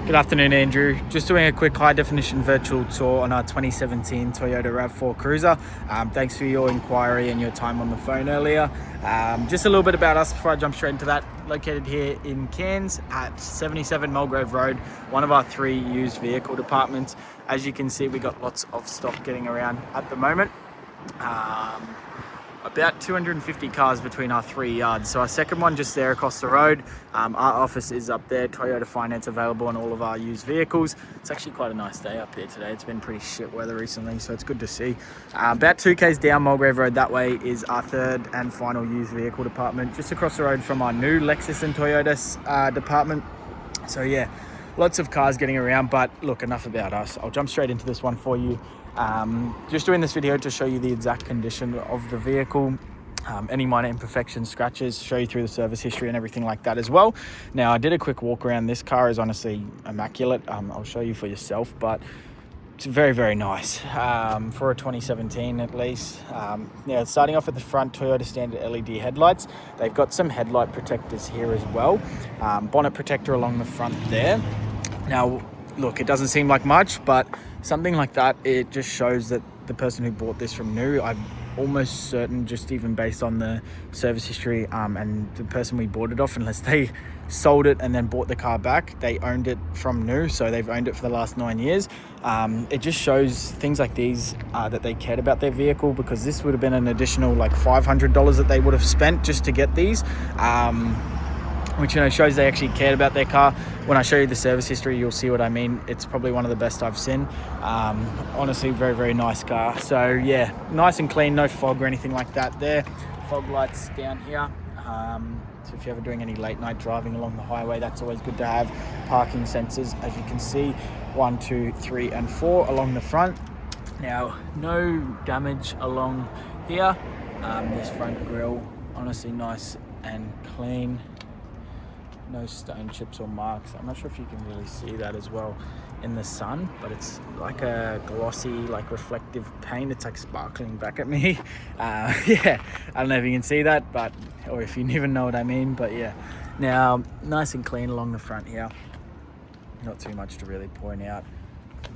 Good afternoon, Andrew. Just doing a quick high-definition virtual tour on our 2017 Toyota RAV4 Cruiser. Thanks for your inquiry and your time on the phone earlier. Just a little bit about us before I jump straight into that. Located here in Cairns at 77 Mulgrove Road, one of our 3 used vehicle departments. As you can see, we got lots of stock getting around at the moment. About 250 cars between our 3 yards. So our second one just there across the road. Our office is up there. Toyota Finance available on all of our used vehicles. It's actually quite a nice day up here today. It's been pretty shit weather recently, so it's good to see. About 2 k's down Mulgrave Road that way is our third and final used vehicle department, just across the road from our new Lexus and Toyota department. So yeah, lots of cars getting around, but look, enough about us. I'll jump straight into this one for you. Just doing this video to show you the exact condition of the vehicle, any minor imperfections, scratches, show you through the service history and everything like that as well. Now, I did a quick walk around. This car is honestly immaculate. I'll show you for yourself, but it's very, very nice for a 2017 at least. Yeah, starting off at the front, Toyota standard LED headlights. They've got some headlight protectors here as well. Bonnet protector along the front there. Now, look, it doesn't seem like much, but something like that, it just shows that the person who bought this from new, I'm almost certain, just even based on the service history and the person we bought it off, unless they sold it and then bought the car back, they owned it from new, so they've owned it for the last 9 years. It just shows things like these that they cared about their vehicle, because this would have been an additional like $500 that they would have spent just to get these. Which, you know, shows they actually cared about their car. When I show you the service history, you'll see what I mean. It's probably one of the best I've seen. Honestly, very, very nice car. So yeah, nice and clean, no fog or anything like that there. Fog lights down here. So if you're ever doing any late night driving along the highway, that's always good to have. Parking sensors, as you can see, 1, 2, 3, and 4 along the front. Now, no damage along here. This front grille, honestly nice and clean. No stone chips or marks. I'm not sure if you can really see that as well in the sun, but it's like a glossy, like reflective paint. It's like sparkling back at me. Yeah, I don't know if you can see that, but, or if you even know what I mean, but yeah. Now, nice and clean along the front here. Not too much to really point out.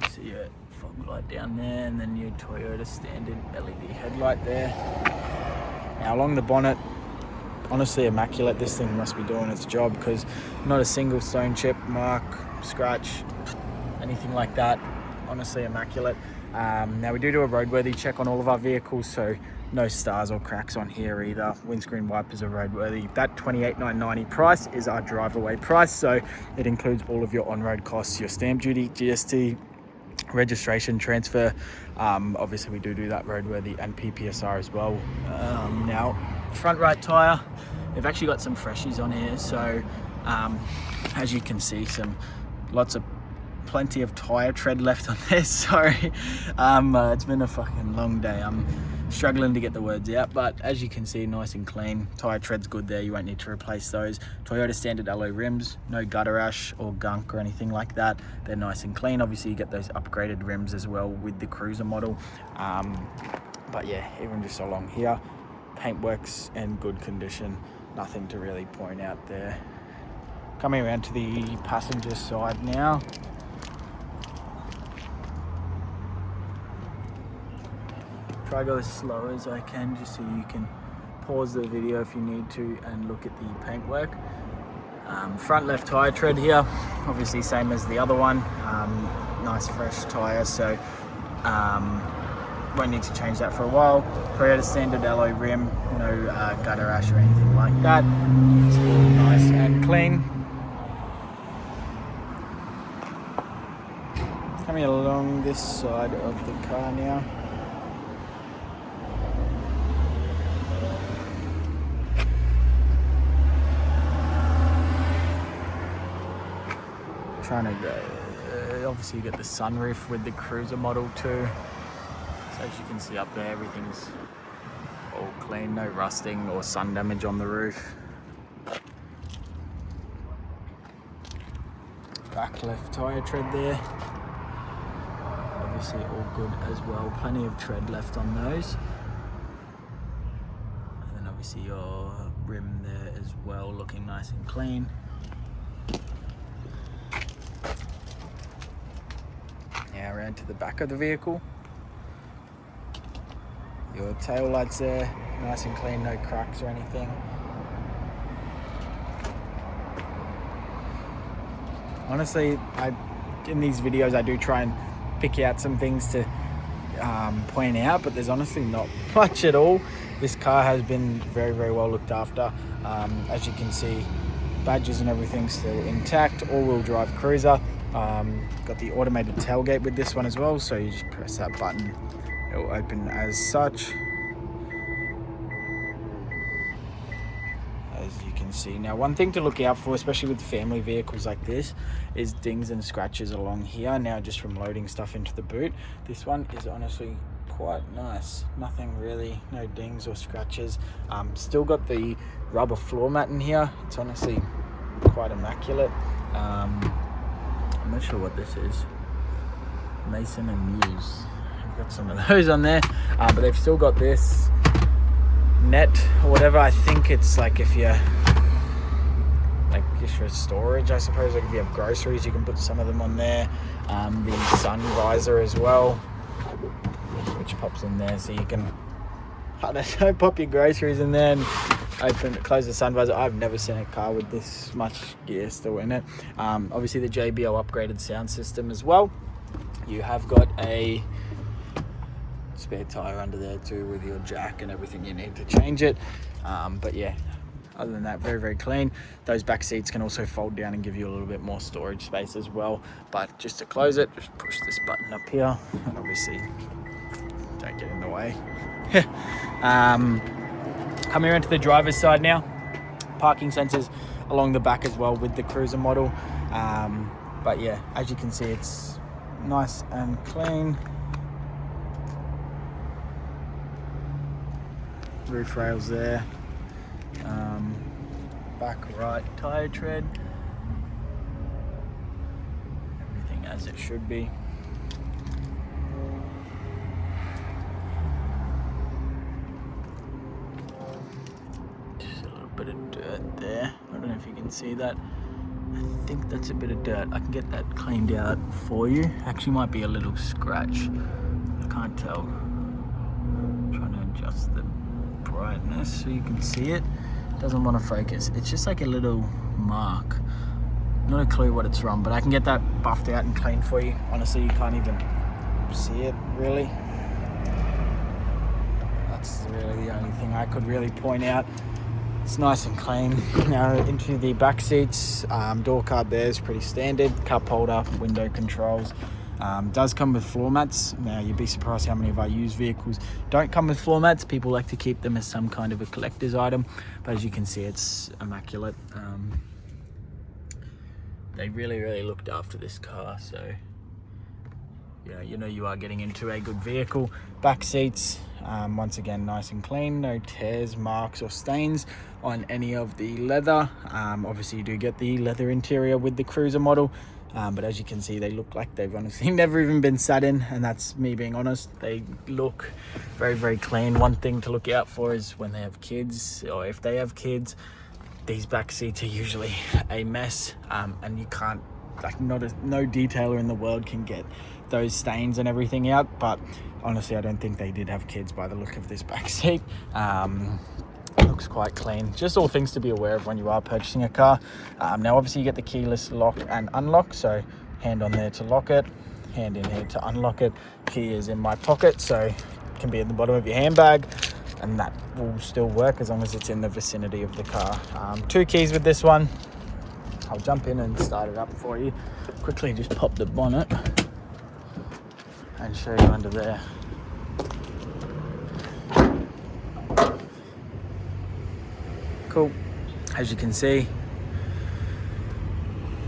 You see your fog light down there, and then your Toyota standard LED headlight there. Now, along the bonnet, honestly immaculate. This thing must be doing its job, because not a single stone chip, mark, scratch, anything like that. Honestly immaculate. Now we do a roadworthy check on all of our vehicles, so no stars or cracks on here either. Windscreen wipers are roadworthy. That $28,990 price is our drive away price, so it includes all of your on-road costs, your stamp duty, GST, registration, transfer. Obviously we do that roadworthy and PPSR as well. Now, front right tire, they've actually got some freshies on here, so as you can see, plenty of tire tread left on this. Sorry, it's been a fucking long day. I'm struggling to get the words out, but as you can see, nice and clean. Tire tread's good there, you won't need to replace those. Toyota standard alloy rims, no gutter ash or gunk or anything like that. They're nice and clean. Obviously you get those upgraded rims as well with the Cruiser model, but yeah, even just along here, paintwork's in good condition, nothing to really point out there. Coming around to the passenger side now. Try to go as slow as I can, just so you can pause the video if you need to and look at the paintwork. Front left tire tread here, obviously same as the other one. Nice fresh tire, so won't need to change that for a while. Toyota standard alloy rim, no gutter ash or anything like that. It's all nice and clean. Coming along this side of the car now. Trying to go, obviously you get the sunroof with the Cruiser model too. So as you can see up there, everything's all clean, no rusting or sun damage on the roof. Back left tire tread there, obviously all good as well, plenty of tread left on those. And then obviously your rim there as well, looking nice and clean. around to the back of the vehicle. Your tail lights there, nice and clean, no cracks or anything. Honestly, in these videos I do try and pick out some things to point out, but there's honestly not much at all. This car has been very, very well looked after. As you can see, badges and everything still intact, all-wheel drive cruiser. Got the automated tailgate with this one as well, so you just press that button, it will open as such. As you can see. Now, one thing to look out for, especially with family vehicles like this, is dings and scratches along here. Now, just from loading stuff into the boot, this one is honestly quite nice. Nothing really, no dings or scratches. Still got the rubber floor mat in here. It's honestly quite immaculate. I'm not sure what this is. Mason and Muse. I've got some of those on there, but they've still got this net or whatever. I think it's like if you're like just for storage, I suppose. Like if you have groceries, you can put some of them on there. The sun visor as well, which pops in there, so you can, I don't know, pop your groceries in there and close the sun visor. I've never seen a car with this much gear still in it. Obviously the JBL upgraded sound system as well. You have got a spare tire under there too with your jack and everything you need to change it. But yeah, other than that, very, very clean. Those back seats can also fold down and give you a little bit more storage space as well. But just to close it, just push this button up here, and obviously don't get in the way. Coming around to the driver's side now, parking sensors along the back as well with the cruiser model. But yeah, as you can see, it's nice and clean. Roof rails there. Back right tire tread. Everything as it should be. Just a little bit of dirt there. I don't know if you can see that. I think that's a bit of dirt. I can get that cleaned out for you. Actually might be a little scratch. I can't tell. I'm trying to adjust the brightness so you can see it. Doesn't want to focus. It's just like a little mark. Not a clue what it's from, but I can get that buffed out and cleaned for you. Honestly, you can't even see it really. That's really the only thing I could really point out. It's nice and clean. Now into the back seats, door card there is pretty standard. Cup holder, window controls. Does come with floor mats. Now you'd be surprised how many of our used vehicles don't come with floor mats. People like to keep them as some kind of a collector's item, but as you can see, it's immaculate. They really, really looked after this car, so yeah, you know you are getting into a good vehicle. Back seats, once again, nice and clean. No tears, marks or stains on any of the leather. Obviously you do get the leather interior with the cruiser model. But as you can see, they look like they've honestly never even been sat in, and that's me being honest. They look very, very clean. One thing to look out for is when they have kids, or if they have kids, these back seats are usually a mess, and you can't, like, no detailer in the world can get those stains and everything out. But honestly, I don't think they did have kids by the look of this back seat. Looks quite clean. Just all things to be aware of when you are purchasing a car. Now obviously you get the keyless lock and unlock, so hand on there to lock it, hand in here to unlock it. Key is in my pocket, so it can be in the bottom of your handbag, and that will still work as long as it's in the vicinity of the car. 2 keys with this one. I'll jump in and start it up for you. Quickly just pop the bonnet and show you under there. Cool. As you can see,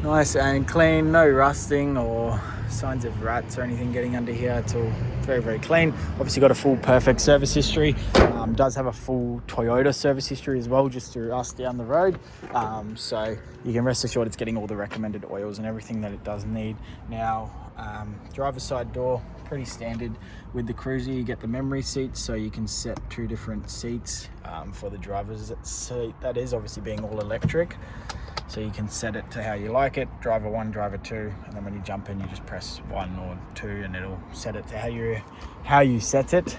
nice and clean, no rusting or signs of rats or anything getting under here. It's all very, very clean. Obviously got a full perfect service history. Does have a full Toyota service history as well, just through us down the road. So you can rest assured it's getting all the recommended oils and everything that it does need. Now, driver's side door, pretty standard with the Cruiser. You get the memory seats, so you can set 2 different seats for the driver's seat. That is obviously being all electric, so you can set it to how you like it, driver 1, driver 2, and then when you jump in you just press 1 or 2 and it'll set it to how you set it.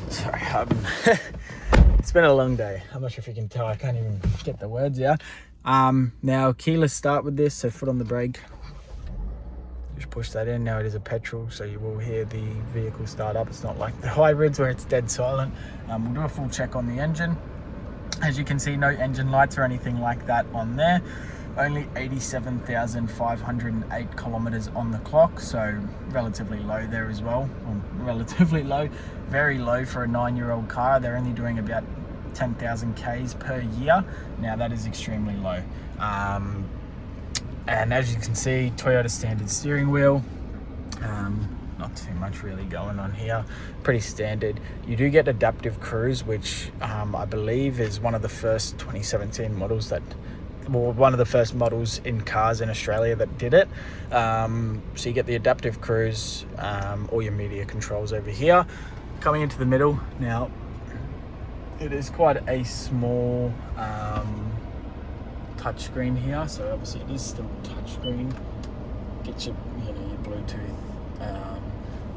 Sorry, it's been a long day. I'm not sure if you can tell, I can't even get the words out. Now keyless start with this, so foot on the brake, just push that in. Now it is a petrol, so you will hear the vehicle start up. It's not like the hybrids where it's dead silent. We'll do a full check on the engine. As you can see, no engine lights or anything like that on there. Only 87,508 kilometers on the clock, so relatively low there as well. Relatively low, very low for a 9-year-old car. They're only doing about 10,000 Ks per year. Now that is extremely low. And as you can see, Toyota standard steering wheel. Not too much really going on here, pretty standard. You do get adaptive cruise, which I believe is one of the first 2017 models one of the first models in cars in Australia that did it. So you get the adaptive cruise, all your media controls over here. Coming into the middle, now it is quite a small touchscreen here, so obviously it is still touchscreen. Get your Bluetooth.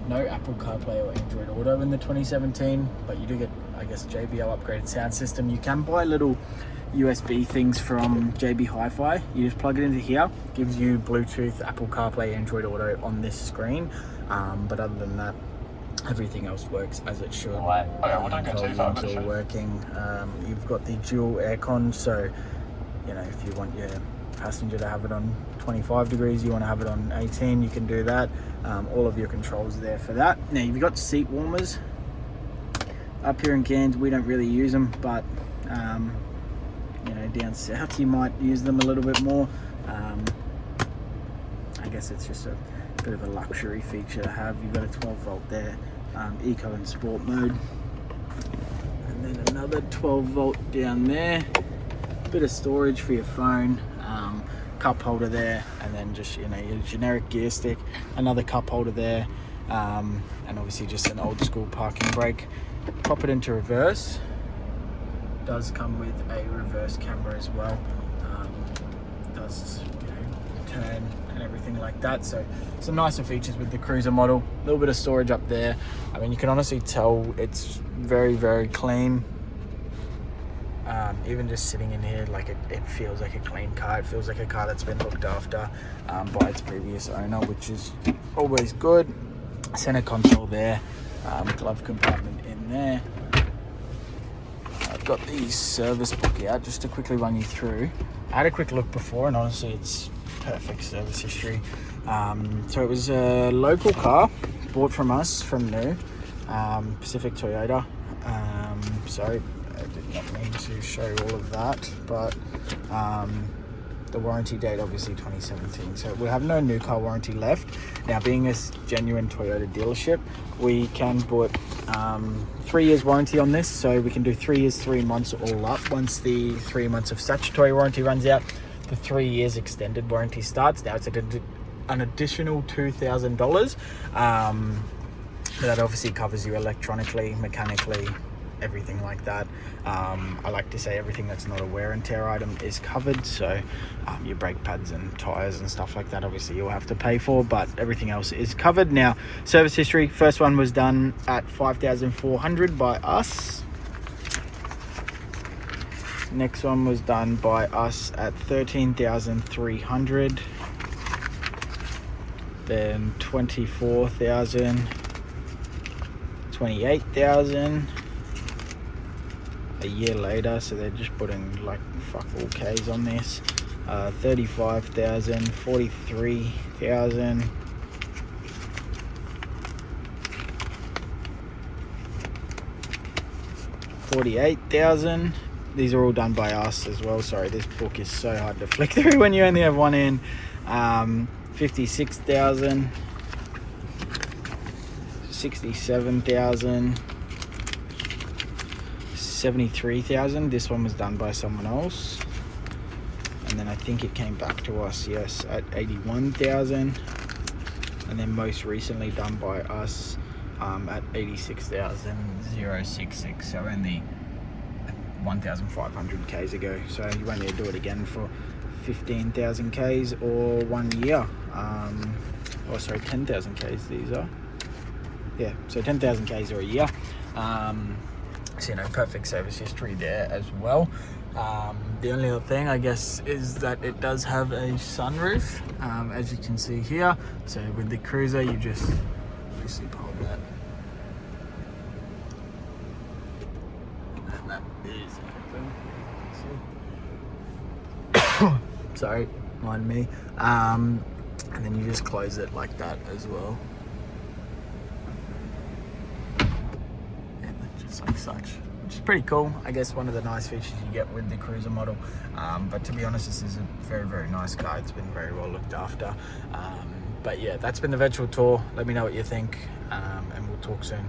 No Apple CarPlay or Android Auto in the 2017, but you do get, I guess, JBL upgraded sound system. You can buy little USB things from JB Hi-Fi. You just plug it into here, gives you Bluetooth, Apple CarPlay, Android Auto on this screen. But other than that, everything else works as it should. Volume's all working. You've got the dual aircon, so if you want your passenger to have it on 25 degrees, you want to have it on 18, you can do that. All of your controls are there for that. Now you've got seat warmers up here in Cairns. We don't really use them, but down south you might use them a little bit more. I guess it's just a bit of a luxury feature to have. You've got a 12 volt there, eco and sport mode, and then another 12 volt down there, bit of storage for your phone, cup holder there, and then just your generic gear stick, another cup holder there, and obviously just an old school parking brake. Pop it into reverse. Does come with a reverse camera as well. Does turn and everything like that, so some nicer features with the cruiser model. A little bit of storage up there. I mean, you can honestly tell it's very, very clean. Even just sitting in here, like it feels like a clean car. It feels like a car that's been looked after by its previous owner, which is always good. Center console there, glove compartment in there. I've got the service book out just to quickly run you through. I had a quick look before, and honestly it's perfect service history. So it was a local car bought from us from new, Pacific Toyota. Sorry, I did not mean to show all of that, but the warranty date obviously 2017, so we have no new car warranty left. Now, being a genuine Toyota dealership, we can put 3 years warranty on this, so we can do 3 years 3 months all up. Once the 3 months of statutory warranty runs out, the 3 years extended warranty starts. Now it's an additional $2,000. That obviously covers you electronically, mechanically, everything like that. I like to say everything that's not a wear and tear item is covered, so your brake pads and tires and stuff like that obviously you'll have to pay for, but everything else is covered. Now, service history, first one was done at $5,400 by us. Next one was done by us at $13,300. Then 24,000, 28,000. A year later, so they're just putting like fuck all K's on this. 35,000, 43,000, 48,000. These are all done by us as well. Sorry, this book is so hard to flick through when you only have one end. 56,000, 67,000, 73,000. This one was done by someone else, and then I think it came back to us, yes, at 81,000. And then most recently done by us, at 86,066, so only 1,500 Ks ago. So you won't need to do it again for 15,000 Ks or 1 year. Or sorry, 10,000 Ks these are. Yeah, so 10,000 Ks or a year. So, you know, perfect service history there as well. The only other thing, I guess, is that it does have a sunroof, as you can see here. So with the Cruiser, you just obviously pull that. And that is open. Sorry, mind me. And then you just close it like that as well. Just like such, which is pretty cool. I guess one of the nice features you get with the Cruiser model. But to be honest, this is a very, very nice car. It's been very well looked after. But yeah, that's been the virtual tour. Let me know what you think, and we'll talk soon.